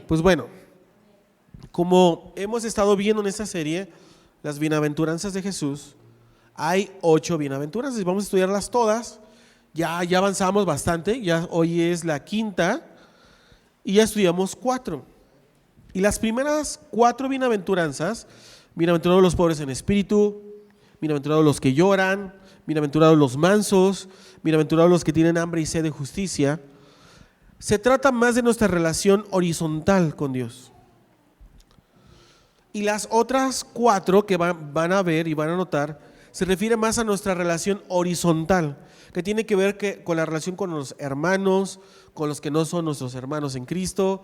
Pues bueno, como hemos estado viendo en esta serie, las bienaventuranzas de Jesús, hay 8 bienaventuranzas y vamos a estudiarlas todas. Ya avanzamos bastante, ya hoy es la quinta y ya estudiamos 4. Y las primeras 4 bienaventuranzas, bienaventurados los pobres en espíritu, bienaventurados los que lloran, bienaventurados los mansos, bienaventurados los que tienen hambre y sed de justicia, se trata más de nuestra relación horizontal con Dios. Y las otras 4 que van a ver y van a notar, se refiere más a nuestra relación horizontal, que tiene que ver con la relación con los hermanos, con los que no son nuestros hermanos en Cristo,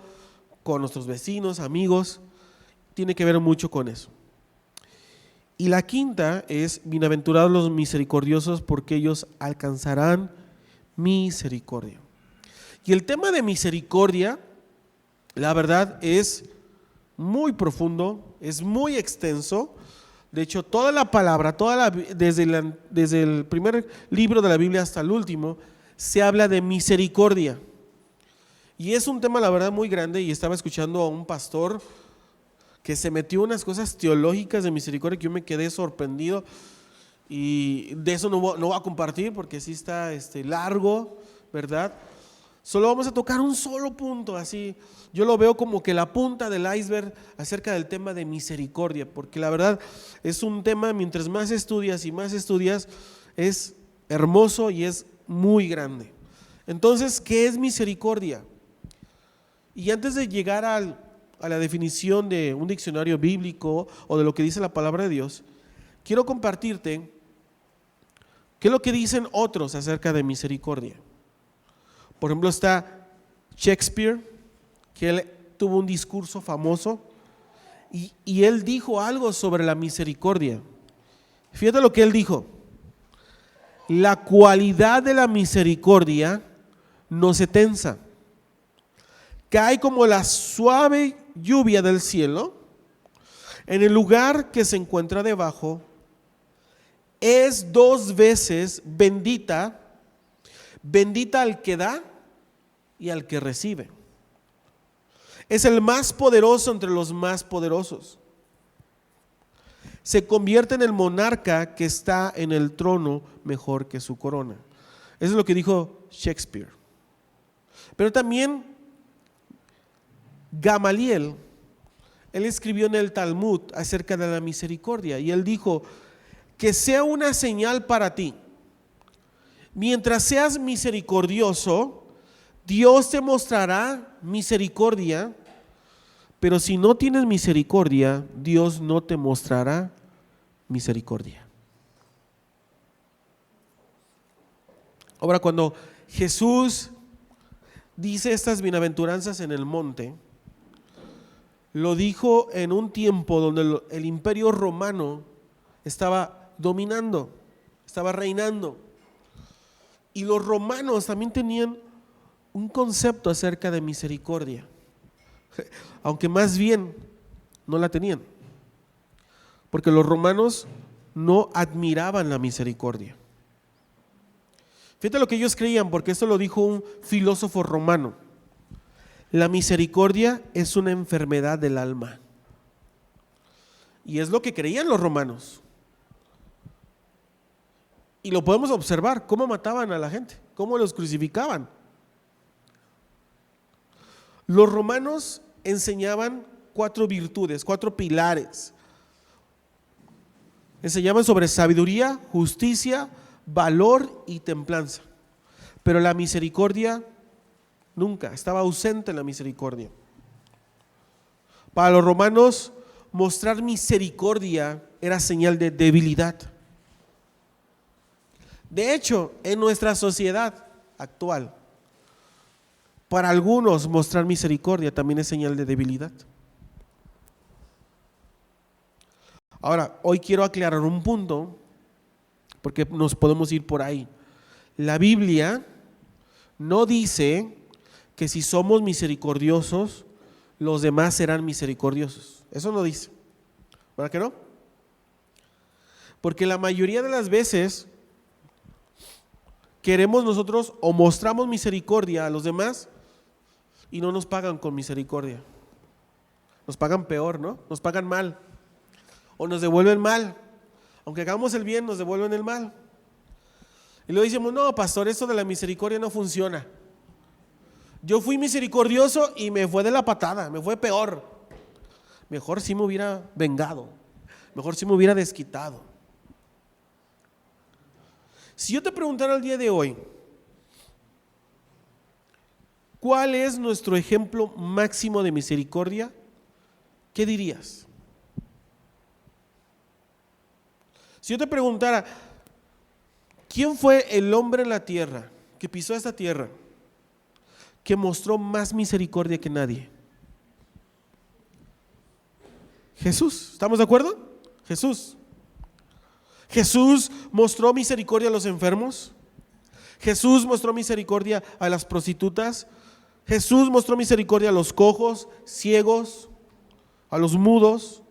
con nuestros vecinos, amigos, tiene que ver mucho con eso. Y la quinta es, bienaventurados los misericordiosos porque ellos alcanzarán misericordia. Y el tema de misericordia, la verdad, es muy profundo, es muy extenso. De hecho, toda la palabra, desde el primer libro de la Biblia hasta el último, se habla de misericordia. Y es un tema, la verdad, muy grande. Y estaba escuchando a un pastor que se metió unas cosas teológicas de misericordia que yo me quedé sorprendido. Y de eso no voy a compartir porque sí está largo, ¿verdad? Solo vamos a tocar un solo punto, así. Yo lo veo como que la punta del iceberg acerca del tema de misericordia, porque la verdad es un tema, mientras más estudias y más estudias, es hermoso y es muy grande. Entonces, ¿qué es misericordia? Y antes de llegar a la definición de un diccionario bíblico o de lo que dice la palabra de Dios, quiero compartirte qué es lo que dicen otros acerca de misericordia. Por ejemplo, está Shakespeare, que él tuvo un discurso famoso y él dijo algo sobre la misericordia. Fíjate lo que él dijo: la cualidad de la misericordia no se tensa, cae como la suave lluvia del cielo en el lugar que se encuentra debajo, es 2 veces bendita al que da y al que recibe. Es el más poderoso entre los más poderosos. Se convierte en el monarca que está en el trono mejor que su corona. Eso es lo que dijo Shakespeare. Pero también Gamaliel, él escribió en el Talmud acerca de la misericordia y él dijo: que sea una señal para ti. Mientras seas misericordioso, Dios te mostrará misericordia, pero si no tienes misericordia, Dios no te mostrará misericordia. Ahora, cuando Jesús dice estas bienaventuranzas en el monte, lo dijo en un tiempo donde el imperio romano estaba dominando, estaba reinando. Y los romanos también tenían un concepto acerca de misericordia, aunque más bien no la tenían, porque los romanos no admiraban la misericordia. Fíjate lo que ellos creían, porque esto lo dijo un filósofo romano: la misericordia es una enfermedad del alma. Y es lo que creían los romanos. Y lo podemos observar, cómo mataban a la gente, cómo los crucificaban. Los romanos enseñaban 4 virtudes, 4 pilares. Enseñaban sobre sabiduría, justicia, valor y templanza. Pero la misericordia nunca, estaba ausente en la misericordia. Para los romanos, mostrar misericordia era señal de debilidad. De hecho, en nuestra sociedad actual, para algunos mostrar misericordia también es señal de debilidad. Ahora, hoy quiero aclarar un punto, porque nos podemos ir por ahí. La Biblia no dice que si somos misericordiosos, los demás serán misericordiosos. Eso no dice. ¿Verdad que no? Porque la mayoría de las veces queremos nosotros o mostramos misericordia a los demás y no nos pagan con misericordia. Nos pagan peor, ¿no? Nos pagan mal. O nos devuelven mal. Aunque hagamos el bien, nos devuelven el mal. Y luego decimos, no, pastor, esto de la misericordia no funciona. Yo fui misericordioso y me fue de la patada, me fue peor. Mejor si me hubiera vengado. Mejor si me hubiera desquitado. Si yo te preguntara el día de hoy, ¿cuál es nuestro ejemplo máximo de misericordia? ¿Qué dirías? Si yo te preguntara, ¿quién fue el hombre en la tierra que pisó esta tierra que mostró más misericordia que nadie? Jesús, ¿estamos de acuerdo? Jesús. Jesús mostró misericordia a los enfermos. Jesús mostró misericordia a las prostitutas. Jesús mostró misericordia a los cojos, ciegos, a los mudos.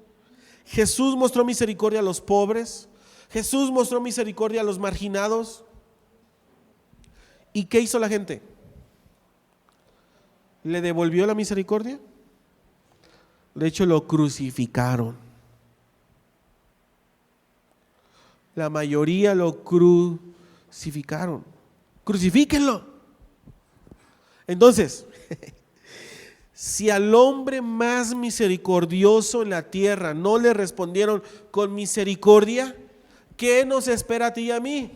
Jesús mostró misericordia a los pobres. Jesús mostró misericordia a los marginados. ¿Y qué hizo la gente? ¿Le devolvió la misericordia? De hecho, lo crucificaron. La mayoría lo crucificaron. Crucifíquenlo. Entonces, si al hombre más misericordioso en la tierra no le respondieron con misericordia, ¿qué nos espera a ti y a mí?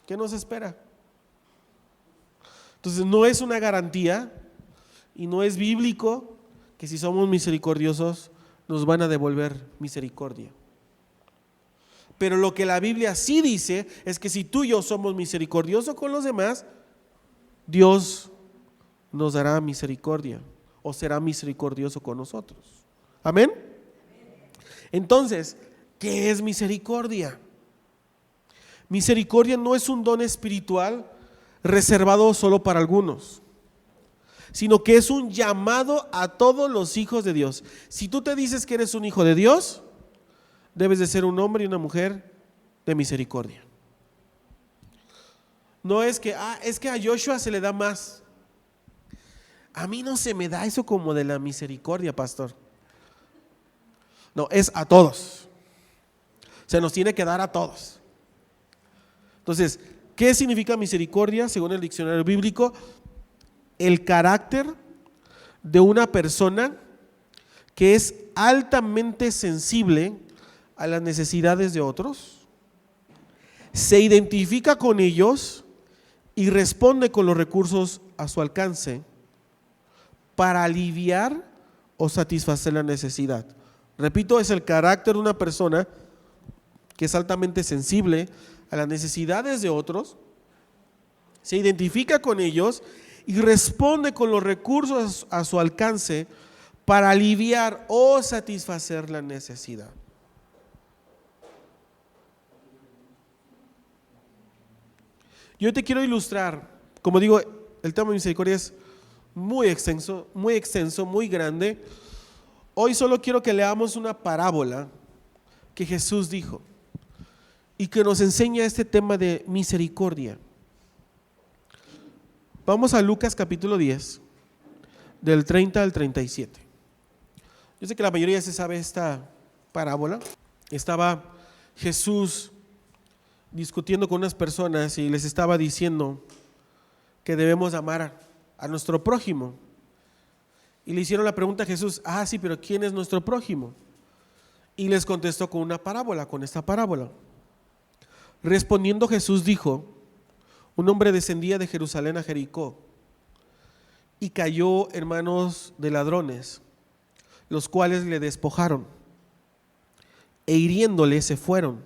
¿Qué nos espera? Entonces, no es una garantía y no es bíblico que si somos misericordiosos nos van a devolver misericordia. Pero lo que la Biblia sí dice es que si tú y yo somos misericordiosos con los demás, Dios nos dará misericordia o será misericordioso con nosotros. ¿Amén? Entonces, ¿qué es misericordia? Misericordia no es un don espiritual reservado solo para algunos, sino que es un llamado a todos los hijos de Dios. Si tú te dices que eres un hijo de Dios, debes de ser un hombre y una mujer de misericordia. No es que, es que a Joshua se le da más. A mí no se me da eso como de la misericordia, pastor. No, es a todos. Se nos tiene que dar a todos. Entonces, ¿qué significa misericordia según el diccionario bíblico? El carácter de una persona que es altamente sensible a las necesidades de otros, se identifica con ellos y responde con los recursos a su alcance para aliviar o satisfacer la necesidad. Repito, es el carácter de una persona que es altamente sensible a las necesidades de otros, se identifica con ellos y responde con los recursos a su alcance para aliviar o satisfacer la necesidad. Yo te quiero ilustrar, como digo, el tema de misericordia es muy extenso, muy grande. Hoy solo quiero que leamos una parábola que Jesús dijo y que nos enseña este tema de misericordia. Vamos a Lucas capítulo 10, del 30 al 37. Yo sé que la mayoría se sabe esta parábola. Estaba Jesús discutiendo con unas personas y les estaba diciendo que debemos amar a nuestro prójimo. Y le hicieron la pregunta a Jesús, sí, pero ¿quién es nuestro prójimo? Y les contestó con una parábola, con esta parábola. Respondiendo Jesús dijo, un hombre descendía de Jerusalén a Jericó y cayó en manos de ladrones, los cuales le despojaron e hiriéndole se fueron,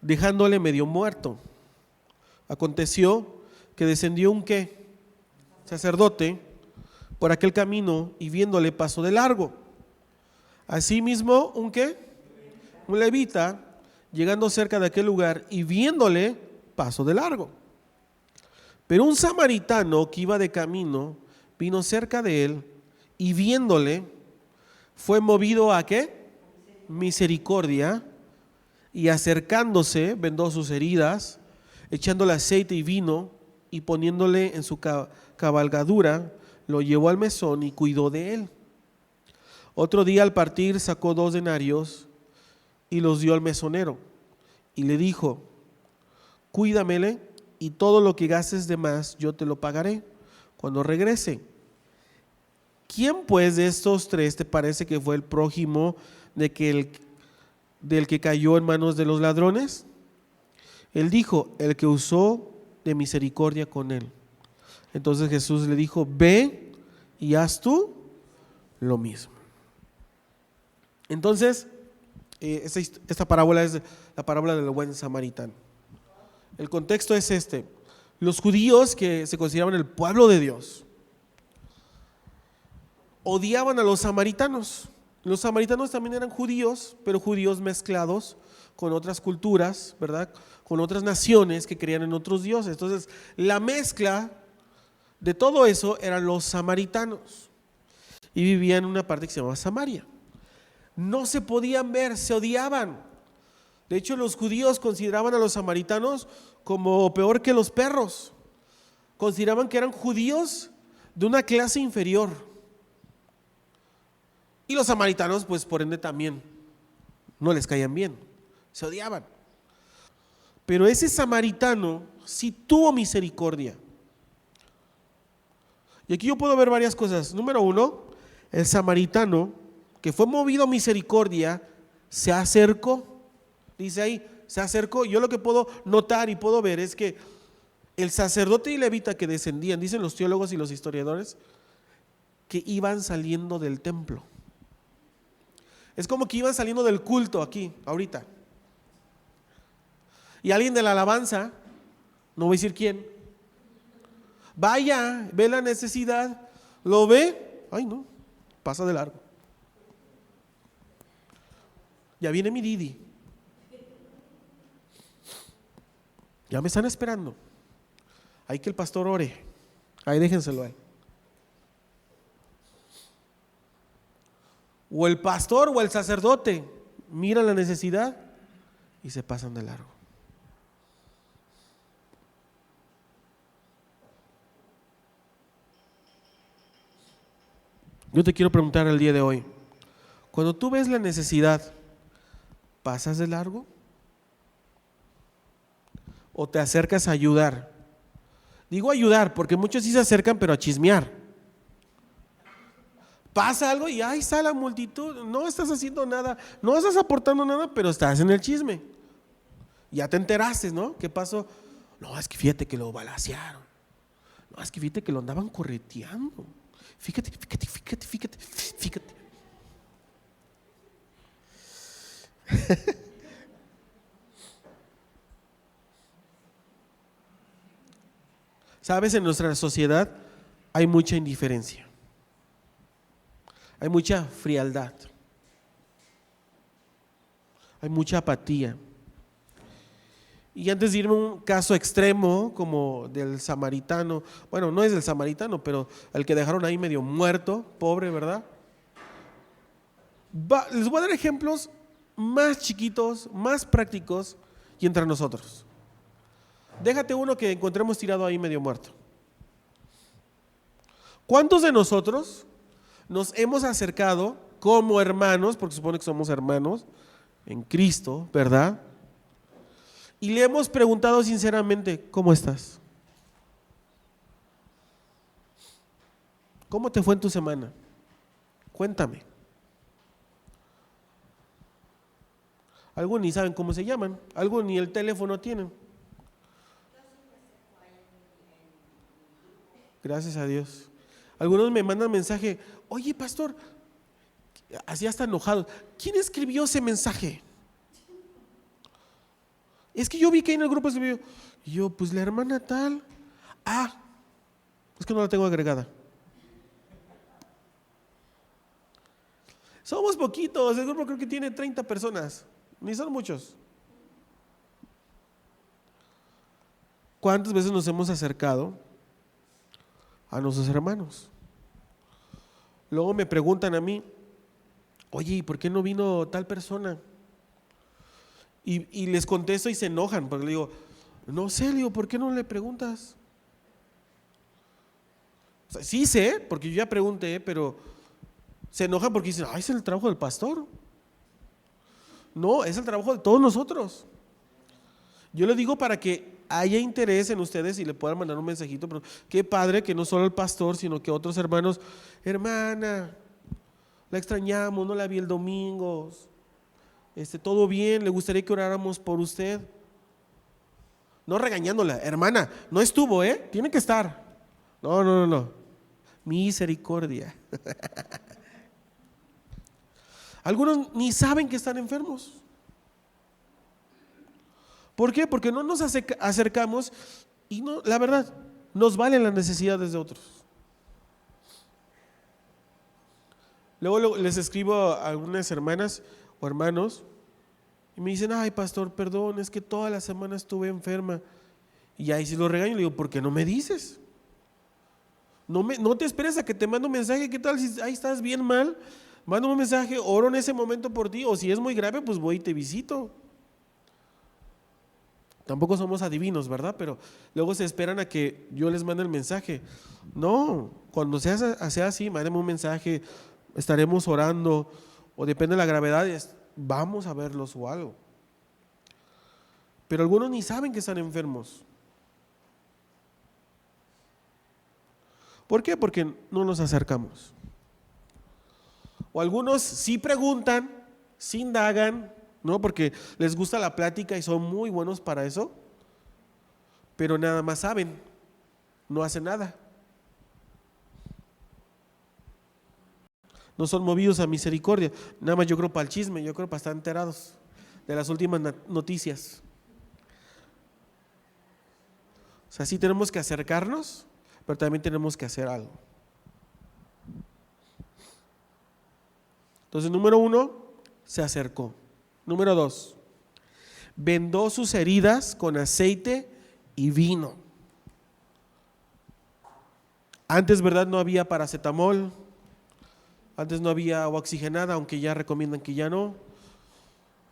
dejándole medio muerto. Aconteció que descendió un ¿qué? Sacerdote por aquel camino y viéndole pasó de largo. Asimismo, ¿un qué? Un levita, llegando cerca de aquel lugar y viéndole pasó de largo. Pero un samaritano que iba de camino vino cerca de él y viéndole fue movido a ¿qué? Misericordia, y acercándose vendó sus heridas, echándole aceite y vino y poniéndole en su cabalgadura, lo llevó al mesón y cuidó de él. Otro día al partir sacó 2 denarios y los dio al mesonero y le dijo: cuídamele y todo lo que gastes de más yo te lo pagaré cuando regrese. ¿Quién pues de estos 3 te parece que fue el prójimo del que cayó en manos de los ladrones? Él dijo: el que usó de misericordia con él. Entonces Jesús le dijo: ve y haz tú lo mismo. Entonces, esta parábola es la parábola del buen samaritano. El contexto es este: los judíos, que se consideraban el pueblo de Dios, odiaban a los samaritanos. Los samaritanos también eran judíos, pero judíos mezclados con otras culturas, ¿verdad? Con otras naciones que creían en otros dioses. Entonces, la mezcla de todo eso eran los samaritanos y vivían en una parte que se llamaba Samaria. No se podían ver, se odiaban. De hecho, los judíos consideraban a los samaritanos como peor que los perros. Consideraban que eran judíos de una clase inferior. Y los samaritanos, pues por ende también no les caían bien, se odiaban. Pero ese samaritano sí tuvo misericordia. Y aquí yo puedo ver varias cosas. Número 1, el samaritano, que fue movido a misericordia, se acercó. Dice ahí, se acercó. Yo lo que puedo notar y puedo ver es que el sacerdote y levita que descendían, dicen los teólogos y los historiadores, que iban saliendo del templo. Es como que iban saliendo del culto aquí, ahorita. Y alguien de la alabanza, no voy a decir quién, vaya, ve la necesidad, lo ve, ay no, pasa de largo. Ya viene mi Didi. Ya me están esperando. Hay que el pastor ore. Ahí déjenselo a él. O el pastor o el sacerdote miran la necesidad y se pasan de largo. Yo te quiero preguntar el día de hoy: cuando tú ves la necesidad, ¿pasas de largo? ¿O te acercas a ayudar? Digo ayudar porque muchos sí se acercan, pero a chismear. Pasa algo y ahí está la multitud, no estás haciendo nada, no estás aportando nada, pero estás en el chisme. Ya te enteraste, ¿no? ¿Qué pasó? No, es que fíjate que lo balacearon. No, es que fíjate que lo andaban correteando. Fíjate. Sabes, en nuestra sociedad hay mucha indiferencia. Hay mucha frialdad, hay mucha apatía. Y antes de irme a un caso extremo como del samaritano, bueno, no es del samaritano, pero el que dejaron ahí medio muerto, pobre, ¿verdad? Les voy a dar ejemplos más chiquitos, más prácticos y entre nosotros. Déjate uno que encontremos tirado ahí medio muerto. ¿Cuántos de nosotros nos hemos acercado como hermanos, porque supone que somos hermanos en Cristo, ¿verdad? Y le hemos preguntado sinceramente: ¿cómo estás? ¿Cómo te fue en tu semana? Cuéntame. Algunos ni saben cómo se llaman, algunos ni el teléfono tienen. Gracias a Dios. Algunos me mandan mensaje: oye, pastor, así hasta enojado, ¿quién escribió ese mensaje? Es que yo vi que ahí en el grupo escribió. Y yo, pues la hermana tal. Ah, es que no la tengo agregada. Somos poquitos, el grupo creo que tiene 30 personas, ni son muchos. ¿Cuántas veces nos hemos acercado a nuestros hermanos? Luego me preguntan a mí: oye, ¿y por qué no vino tal persona? Y les contesto y se enojan, porque le digo: no sé, ¿por qué no le preguntas? sea, sí sé, porque yo ya pregunté, pero se enojan porque dicen, ay, es el trabajo del pastor. No, es el trabajo de todos nosotros. Yo le digo para que haya interés en ustedes y le puedan mandar un mensajito, pero qué padre que no solo el pastor, sino que otros hermanos, hermana, la extrañamos, no la vi el domingo, todo bien, le gustaría que oráramos por usted. No regañándola, hermana, no estuvo, tiene que estar. No. Misericordia. Algunos ni saben que están enfermos. ¿Por qué? Porque no nos acercamos y no, la verdad, nos valen las necesidades de otros. Luego les escribo a algunas hermanas o hermanos y me dicen, ay pastor, perdón, es que toda la semana estuve enferma. Y ahí si lo regaño, le digo, ¿por qué no me dices? No te esperes a que te mando un mensaje. ¿Qué tal si ahí estás bien mal? Mando un mensaje, oro en ese momento por ti, o si es muy grave, pues voy y te visito. Tampoco somos adivinos, ¿verdad? Pero luego se esperan a que yo les mande el mensaje. No, cuando sea así, mándeme un mensaje, estaremos orando, o depende de la gravedad, vamos a verlos o algo. Pero algunos ni saben que están enfermos. ¿Por qué? Porque no nos acercamos. O algunos sí preguntan, sí indagan, ¿no? Porque les gusta la plática y son muy buenos para eso, pero nada más saben, no hacen nada. No son movidos a misericordia, nada más yo creo para el chisme, yo creo para estar enterados de las últimas noticias. O sea, sí tenemos que acercarnos, pero también tenemos que hacer algo. Entonces, número 1, se acercó. Número 2, vendó sus heridas con aceite y vino. Antes, ¿verdad? No había paracetamol, antes no había agua oxigenada, aunque ya recomiendan que ya no.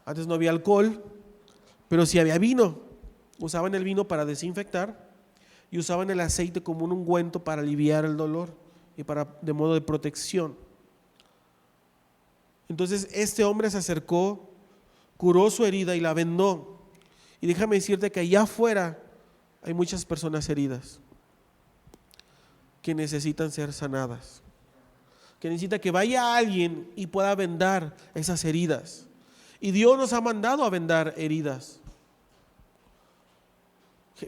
Antes no había alcohol, pero sí había vino. Usaban el vino para desinfectar y usaban el aceite como un ungüento para aliviar el dolor y de modo de protección. Entonces este hombre se acercó, curó su herida y la vendó. Y déjame decirte que allá afuera hay muchas personas heridas que necesitan ser sanadas, que necesita que vaya alguien y pueda vendar esas heridas. Y Dios nos ha mandado a vendar heridas.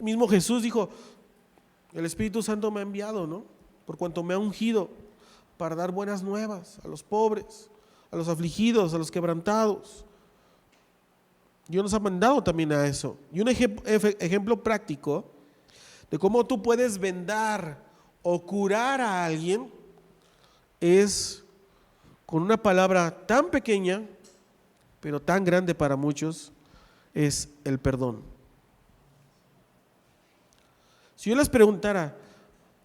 Mismo Jesús dijo, el Espíritu Santo me ha enviado, ¿no? Por cuanto me ha ungido para dar buenas nuevas a los pobres, a los afligidos, a los quebrantados. Dios nos ha mandado también a eso. Y un ejemplo práctico de cómo tú puedes vendar o curar a alguien es con una palabra tan pequeña, pero tan grande para muchos, es el perdón. Si yo les preguntara,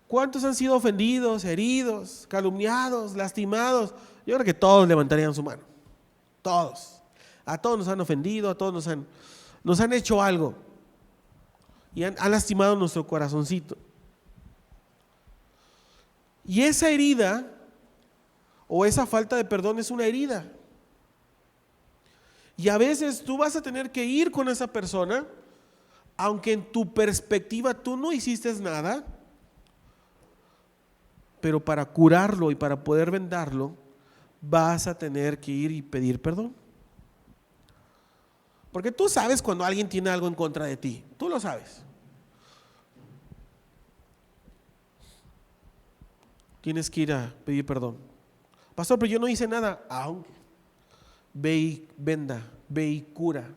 ¿cuántos han sido ofendidos, heridos, calumniados, lastimados? Yo creo que todos levantarían su mano. Todos. A todos nos han ofendido, a todos nos han hecho algo. Y han lastimado nuestro corazoncito. Y esa herida o esa falta de perdón es una herida. Y a veces tú vas a tener que ir con esa persona, aunque en tu perspectiva tú no hiciste nada, pero para curarlo y para poder vendarlo, vas a tener que ir y pedir perdón. Porque tú sabes cuando alguien tiene algo en contra de ti, tú lo sabes. Tienes que ir a pedir perdón. Pastor, pero yo no hice nada. Aunque ve y venda, ve y cura.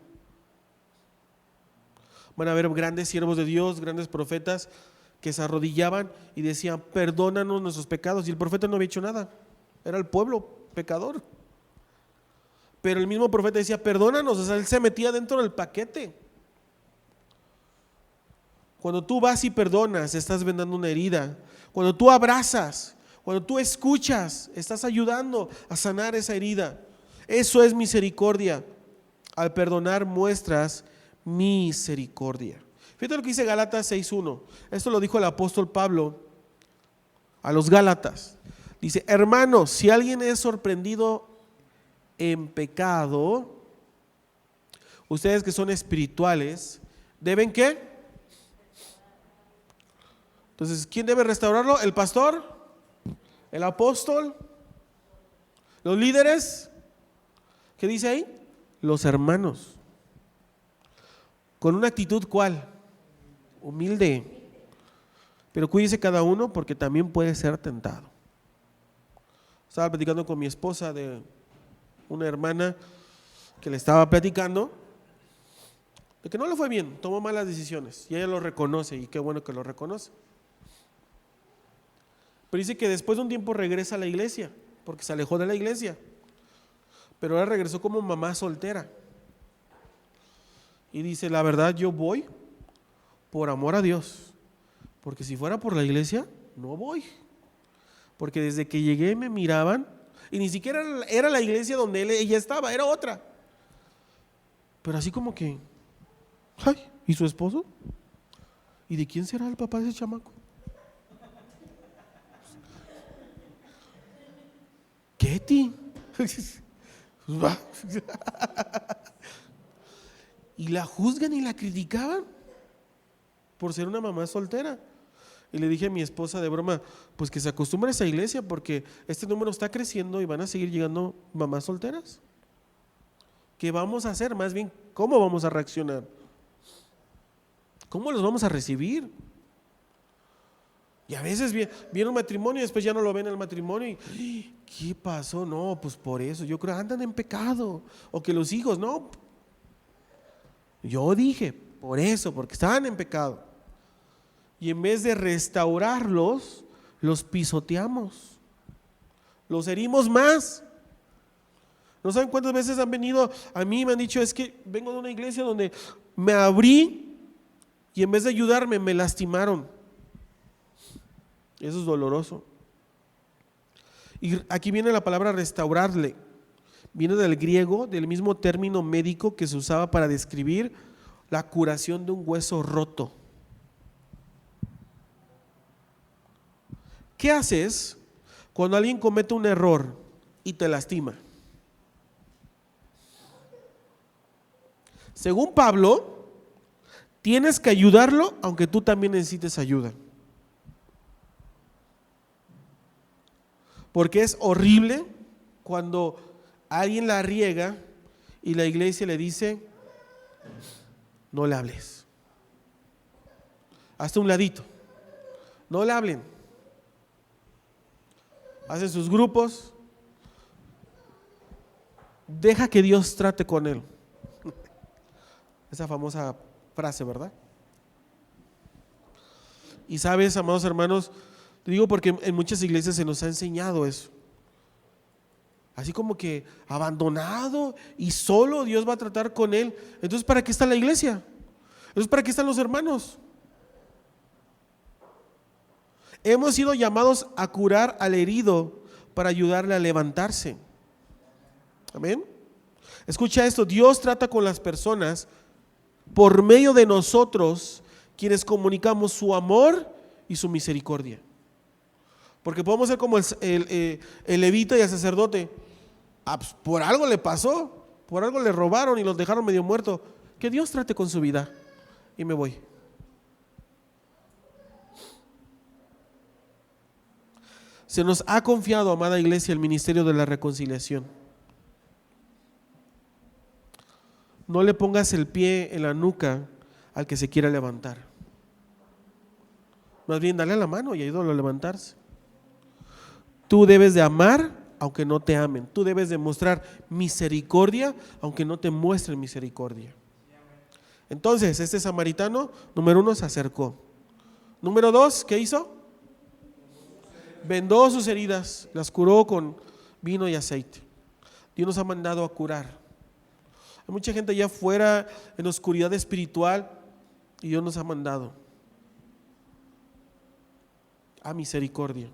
Van a haber grandes siervos de Dios, grandes profetas que se arrodillaban y decían, perdónanos nuestros pecados. Y el profeta no había hecho nada, era el pueblo pecador. Pero el mismo profeta decía, perdónanos, o sea, él se metía dentro del paquete. Cuando tú vas y perdonas, estás vendando una herida. Cuando tú abrazas, cuando tú escuchas, estás ayudando a sanar esa herida. Eso es misericordia. Al perdonar muestras misericordia. Fíjate lo que dice Gálatas 6:1. Esto lo dijo el apóstol Pablo a los Gálatas. Dice: hermanos, si alguien es sorprendido en pecado, ustedes que son espirituales, ¿deben qué? Entonces, ¿quién debe restaurarlo? ¿El pastor? ¿El apóstol? ¿Los líderes? ¿Qué dice ahí? Los hermanos. ¿Con una actitud cuál? Humilde. Pero cuídese cada uno, porque también puede ser tentado. Estaba platicando con mi esposa de una hermana que le estaba platicando de que no le fue bien, tomó malas decisiones, y ella lo reconoce, y qué bueno que lo reconoce. Pero dice que después de un tiempo regresa a la iglesia, porque se alejó de la iglesia, pero ahora regresó como mamá soltera. Y dice: la verdad, yo voy por amor a Dios, porque si fuera por la iglesia, no voy. Porque desde que llegué me miraban, y ni siquiera era la iglesia donde ella estaba, era otra. Pero así como que, ay, ¿y su esposo? ¿Y de quién será el papá de ese chamaco? Ketty. Y la juzgan y la criticaban por ser una mamá soltera. Y le dije a mi esposa de broma: pues que se acostumbre a esa iglesia, porque este número está creciendo y van a seguir llegando mamás solteras. ¿Qué vamos a hacer? Más bien, ¿cómo vamos a reaccionar? ¿Cómo los vamos a recibir? Y a veces viene un matrimonio y después ya no lo ven en el matrimonio y ¿qué pasó? No, pues por eso, yo creo que andan en pecado. O que los hijos, no. Yo dije, por eso, porque estaban en pecado. Y en vez de restaurarlos, los pisoteamos, los herimos más. ¿No saben cuántas veces han venido a mí y me han dicho: es que vengo de una iglesia donde me abrí y en vez de ayudarme me lastimaron? Eso es doloroso. Y aquí viene la palabra restaurarle. Viene del griego, del mismo término médico que se usaba para describir la curación de un hueso roto. ¿Qué haces cuando alguien comete un error y te lastima? Según Pablo, tienes que ayudarlo, aunque tú también necesites ayuda. Porque es horrible cuando alguien la riega y la iglesia le dice: no le hables, hazte un ladito, no le hablen. Hacen sus grupos, deja que Dios trate con él. Esa famosa frase, ¿verdad? Y sabes, amados hermanos, te digo porque en muchas iglesias se nos ha enseñado eso. Así como que abandonado y solo Dios va a tratar con él. Entonces, ¿para qué está la iglesia? Entonces, ¿para qué están los hermanos? Hemos sido llamados a curar al herido para ayudarle a levantarse. Amén. Escucha esto: Dios trata con las personas por medio de nosotros, quienes comunicamos su amor y su misericordia. Porque podemos ser como el levita y el sacerdote. Pues por algo le pasó, por algo le robaron y los dejaron medio muerto. Que Dios trate con su vida y me voy. Se nos ha confiado, amada iglesia, el ministerio de la reconciliación. No le pongas el pie en la nuca al que se quiera levantar. Más bien, dale la mano y ayúdalo a levantarse. Tú debes de amar aunque no te amen. Tú debes de mostrar misericordia aunque no te muestren misericordia. Entonces, este samaritano, número 1, se acercó. Número 2, ¿qué hizo? Vendó sus heridas, las curó con vino y aceite. Dios nos ha mandado a curar. Hay mucha gente allá afuera en oscuridad espiritual y Dios nos ha mandado a misericordia.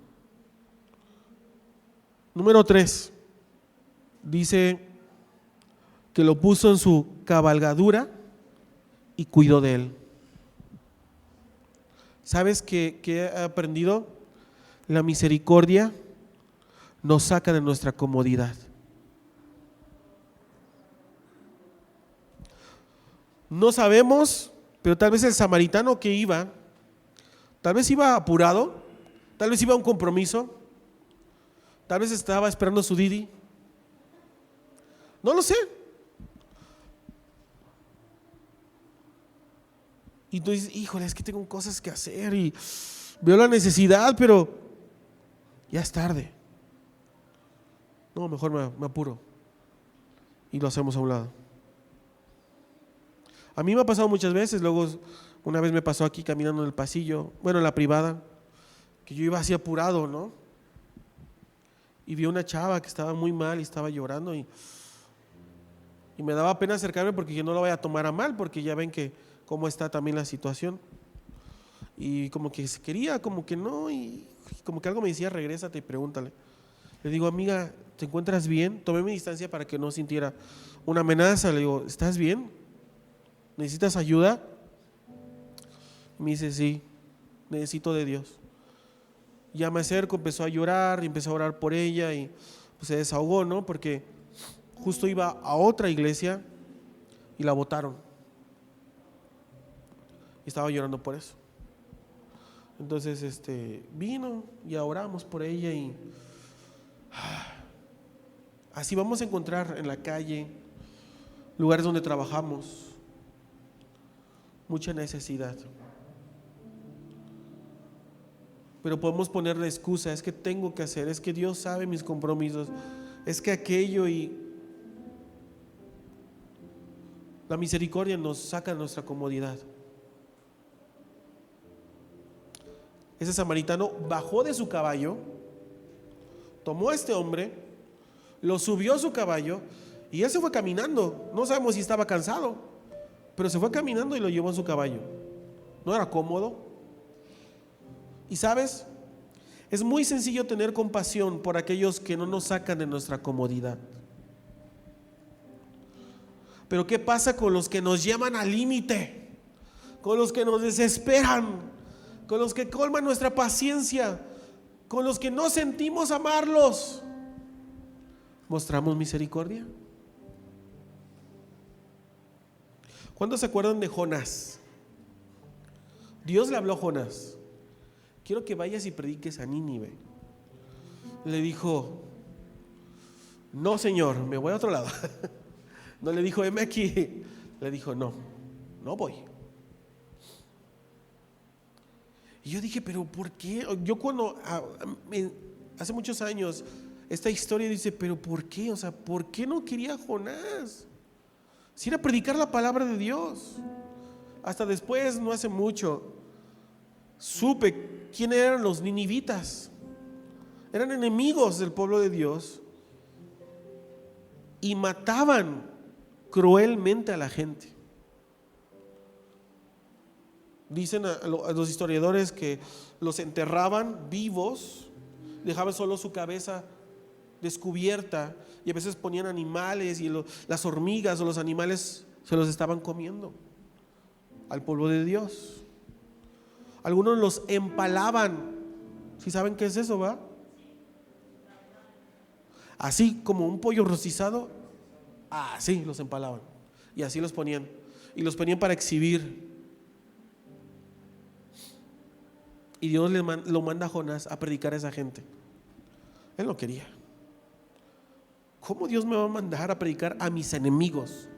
Número 3, dice que lo puso en su cabalgadura y cuidó de él. ¿Sabes qué he aprendido? La misericordia nos saca de nuestra comodidad. No sabemos, pero tal vez el samaritano que iba, tal vez iba apurado, tal vez iba a un compromiso, tal vez estaba esperando su Didi. No lo sé. Y tú dices, híjole, es que tengo cosas que hacer y veo la necesidad, pero ya es tarde. No, mejor me apuro y lo hacemos a un lado. A mí me ha pasado muchas veces. Luego una vez me pasó aquí caminando en el pasillo, bueno, en la privada, que yo iba así apurado, ¿no? Y vi una chava que estaba muy mal y estaba llorando y me daba pena acercarme porque yo no lo voy a tomar a mal, porque ya ven que cómo está también la situación. Y como que se quería, como que no, y como que algo me decía, regrésate y pregúntale. Le digo, amiga, ¿te encuentras bien? Tomé mi distancia para que no sintiera una amenaza. Le digo, ¿estás bien? ¿Necesitas ayuda? Y me dice, sí, necesito de Dios. Ya me acerco, empezó a llorar y empezó a orar por ella y pues se desahogó, ¿no? Porque justo iba a otra iglesia y la botaron. Y estaba llorando por eso. Entonces vino y oramos por ella y así vamos a encontrar en la calle, lugares donde trabajamos, mucha necesidad. Pero podemos poner la excusa, es que tengo que hacer, es que Dios sabe mis compromisos, es que aquello, y la misericordia nos saca de nuestra comodidad. Ese samaritano bajó de su caballo, tomó a este hombre, lo subió a su caballo y él se fue caminando. No sabemos si estaba cansado, pero se fue caminando y lo llevó en su caballo. No era cómodo. Y sabes, es muy sencillo tener compasión por aquellos que no nos sacan de nuestra comodidad. Pero ¿qué pasa con los que nos llaman al límite? Con los que nos desesperan, con los que colman nuestra paciencia, con los que no sentimos amarlos. ¿Mostramos misericordia? ¿Cuántos se acuerdan de Jonás? Dios le habló a Jonás: quiero que vayas y prediques a Nínive. Le dijo: no, Señor, me voy a otro lado. No le dijo, heme aquí. Le dijo, no voy. Y yo dije, pero ¿por qué? Yo cuando hace muchos años esta historia dice, pero ¿por qué? O sea, ¿por qué no quería Jonás? Si era predicar la palabra de Dios. Hasta después, no hace mucho, supe quién eran los ninivitas. Eran enemigos del pueblo de Dios y mataban cruelmente a la gente. Dicen a los historiadores que los enterraban vivos, dejaban solo su cabeza descubierta y a veces ponían animales y las hormigas o los animales se los estaban comiendo al pueblo de Dios. Algunos los empalaban. ¿Sí saben qué es eso, va? Así como un pollo rostizado, así los empalaban y así los ponían, y los ponían para exhibir. Y Dios lo manda a Jonás a predicar a esa gente. Él no quería. ¿Cómo Dios me va a mandar a predicar a mis enemigos?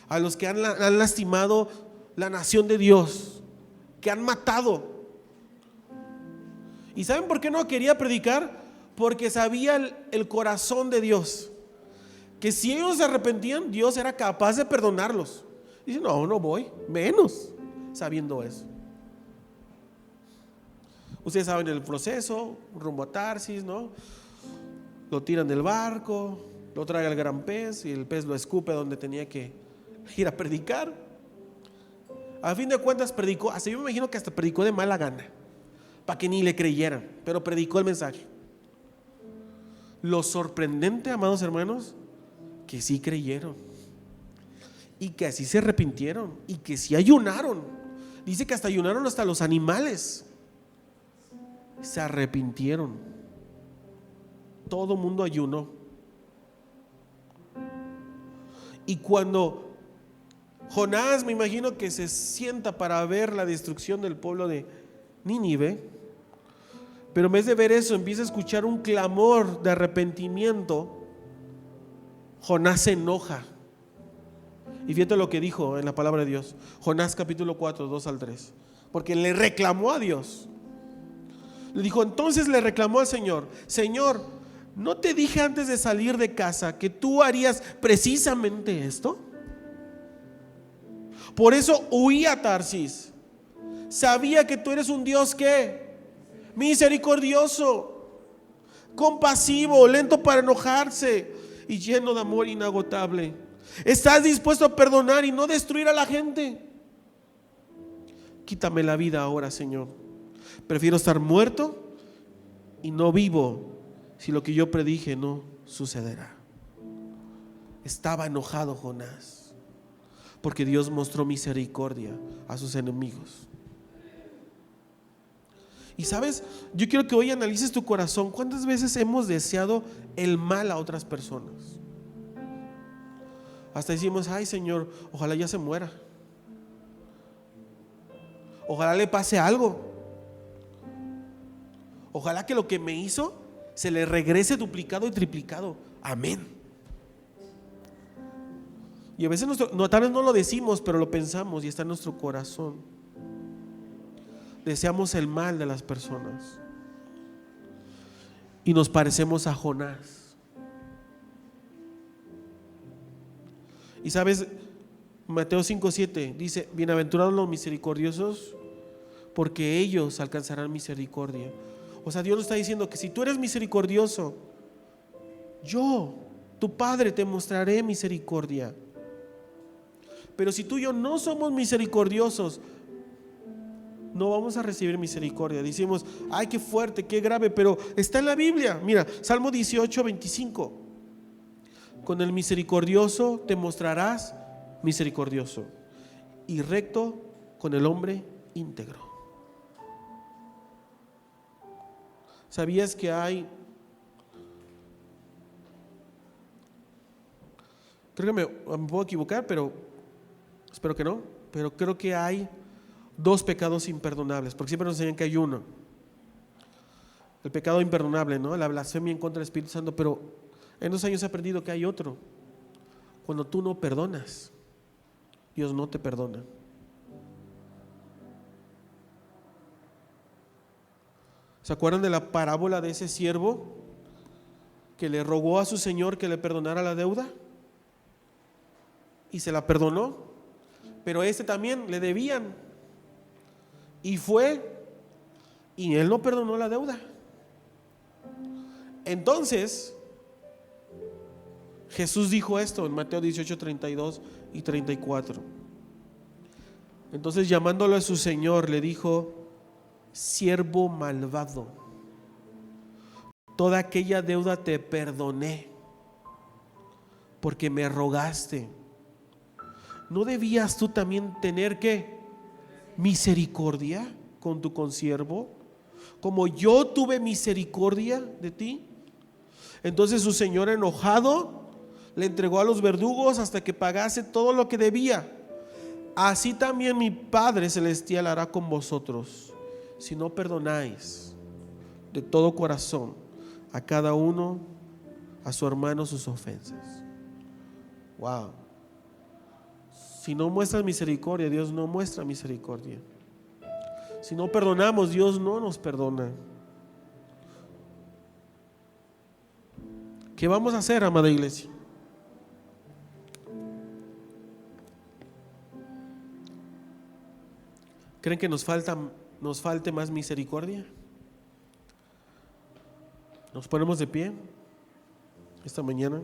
A los que han lastimado la nación de Dios, que han matado. ¿Y saben por qué no quería predicar? Porque sabía el corazón de Dios, que si ellos se arrepentían, Dios era capaz de perdonarlos. Dice, no voy, menos sabiendo eso. Ustedes saben el proceso, rumbo a Tarsis, ¿no? Lo tiran del barco, lo trae al gran pez y el pez lo escupe donde tenía que ir a predicar. A fin de cuentas predicó, hasta yo me imagino que hasta predicó de mala gana, para que ni le creyeran, pero predicó el mensaje. Lo sorprendente, amados hermanos, que sí creyeron y que así se arrepintieron y que sí ayunaron. Dice que hasta ayunaron hasta los animales. se arrepintieron. Todo mundo ayunó. Y cuando Jonás, me imagino que se sienta para ver la destrucción del pueblo de Nínive, pero en vez de ver eso, empieza a escuchar un clamor de arrepentimiento. Jonás se enoja. Y fíjate lo que dijo en la palabra de Dios. Jonás capítulo 4, 2 al 3. Porque le reclamó a Dios. Le dijo, entonces le reclamó al Señor: Señor, ¿no te dije antes de salir de casa que tú harías precisamente esto? Por eso huí a Tarsis. Sabía que tú eres un Dios que misericordioso, compasivo, lento para enojarse y lleno de amor inagotable. Estás dispuesto a perdonar y no destruir a la gente. Quítame la vida ahora, Señor. Prefiero estar muerto y no vivo si lo que yo predije no sucederá. Estaba enojado Jonás porque Dios mostró misericordia a sus enemigos. Y sabes, yo quiero que hoy analices tu corazón. ¿Cuántas veces hemos deseado el mal a otras personas? Hasta decimos, ay Señor, ojalá ya se muera, ojalá le pase algo, ojalá que lo que me hizo se le regrese duplicado y triplicado. Amén. Y a veces tal vez no lo decimos, pero lo pensamos y está en nuestro corazón. Deseamos el mal de las personas y nos parecemos a Jonás. Y sabes, Mateo 5:7 dice, bienaventurados los misericordiosos, porque ellos alcanzarán misericordia. O sea, Dios nos está diciendo que si tú eres misericordioso, yo, tu Padre, te mostraré misericordia. Pero si tú y yo no somos misericordiosos, no vamos a recibir misericordia. Decimos, ay, qué fuerte, qué grave, pero está en la Biblia. Mira, Salmo 18:25. Con el misericordioso te mostrarás misericordioso, y recto con el hombre íntegro. ¿Sabías que hay? Creo que me puedo equivocar, pero espero que no. Pero creo que hay 2 pecados imperdonables, porque siempre nos enseñan que hay uno. El pecado imperdonable, ¿no? La blasfemia en contra del Espíritu Santo, pero en 2 años he aprendido que hay otro. Cuando tú no perdonas, Dios no te perdona. ¿Se acuerdan de la parábola de ese siervo que le rogó a su señor que le perdonara la deuda? Y se la perdonó, pero también le debían. Y fue, y él no perdonó la deuda. Entonces Jesús dijo esto en Mateo 18:32 y 34. Entonces, llamándolo a su señor, le dijo: siervo malvado, toda aquella deuda te perdoné porque me rogaste. ¿No debías tú también tener misericordia con tu consiervo, como yo tuve misericordia de ti? Entonces su señor, enojado, le entregó a los verdugos hasta que pagase todo lo que debía. Así también mi Padre Celestial hará con vosotros, si no perdonáis de todo corazón a cada uno, a su hermano, sus ofensas. Wow. Si no muestras misericordia, Dios no muestra misericordia. Si no perdonamos, Dios no nos perdona. ¿Qué vamos a hacer, amada iglesia? ¿Creen que nos falte más misericordia? Nos ponemos de pie esta mañana.